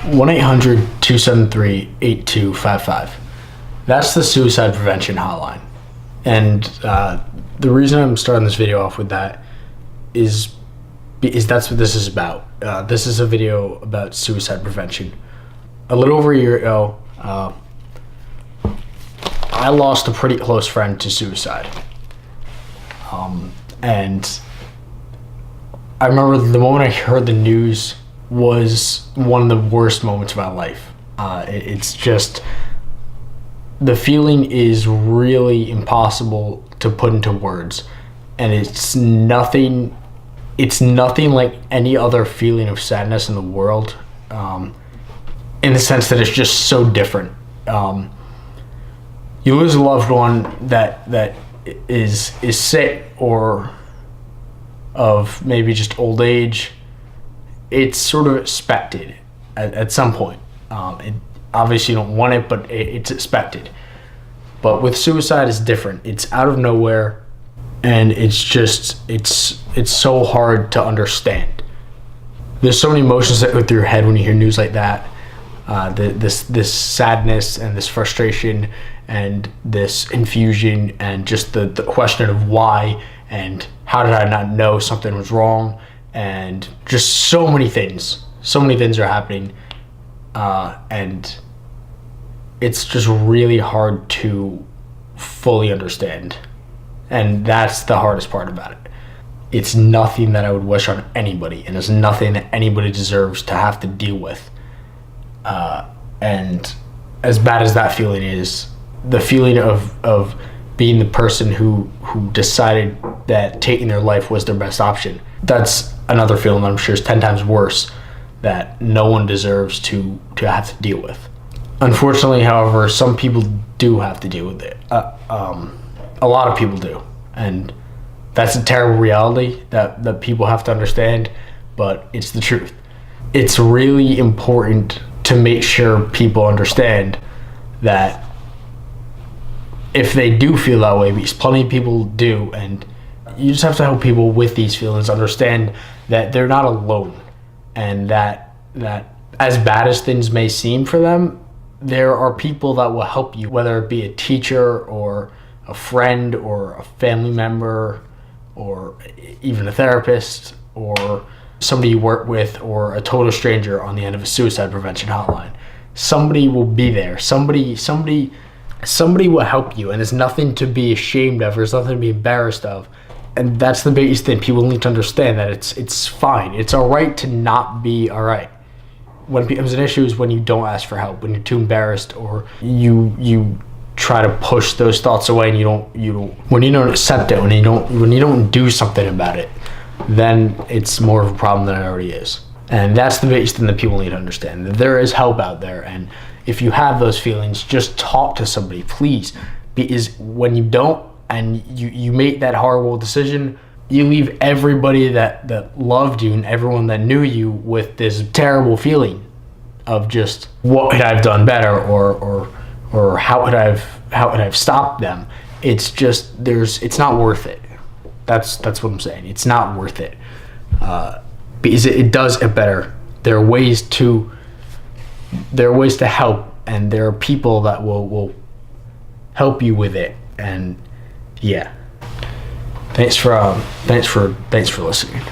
1-800-273-8255. That's the suicide prevention hotline. And the reason I'm starting this video off with that is that's what this is about. This is a video about suicide prevention. A little over a year ago, I lost a pretty close friend to suicide. And I remember the moment I heard the news was one of the worst moments of my life. It's just, the feeling is really impossible to put into words, and it's nothing like any other feeling of sadness in the world, in the sense that it's just so different. You lose a loved one that is sick or of maybe just old age. It's sort of expected at some point. Obviously you don't want it, but it's expected. But with suicide, it's different. It's out of nowhere, and it's so hard to understand. There's so many emotions that go through your head when you hear news like that. This sadness and this frustration and this infusion and just the question of why and how did I not know something was wrong, and just so many things are happening, and it's just really hard to fully understand. And that's the hardest part about it. It's nothing that I would wish on anybody, and it's nothing that anybody deserves to have to deal with. And as bad as that feeling is, the feeling of being the person who decided that taking their life was their best option, that's another feeling that I'm sure is 10 times worse, that no one deserves to have to deal with. Unfortunately, however, some people do have to deal with it. A lot of people do, and that's a terrible reality that people have to understand, but it's the truth. It's really important to make sure people understand that if they do feel that way, because plenty of people do, and you just have to help people with these feelings understand that they're not alone, and that as bad as things may seem for them, there are people that will help you, whether it be a teacher or a friend or a family member or even a therapist or somebody you work with or a total stranger on the end of a suicide prevention hotline. Somebody will be there. Somebody will help you, and there's nothing to be ashamed of. There's nothing to be embarrassed of. And that's the biggest thing. People need to understand that it's fine. It's all right to not be all right. When it becomes an issue is when you don't ask for help, when you're too embarrassed, or you try to push those thoughts away, and when you don't accept it, when you don't do something about it, then it's more of a problem than it already is. And that's the biggest thing that people need to understand, that there is help out there. And if you have those feelings, just talk to somebody, please. Because when you don't, and you make that horrible decision, you leave everybody that loved you and everyone that knew you with this terrible feeling of just, what could I have done better, or how could I have stopped them? It's just, it's not worth it. That's what I'm saying. It's not worth it, because it does get better. There are ways to help, and there are people that will help you with it. And yeah, thanks for listening.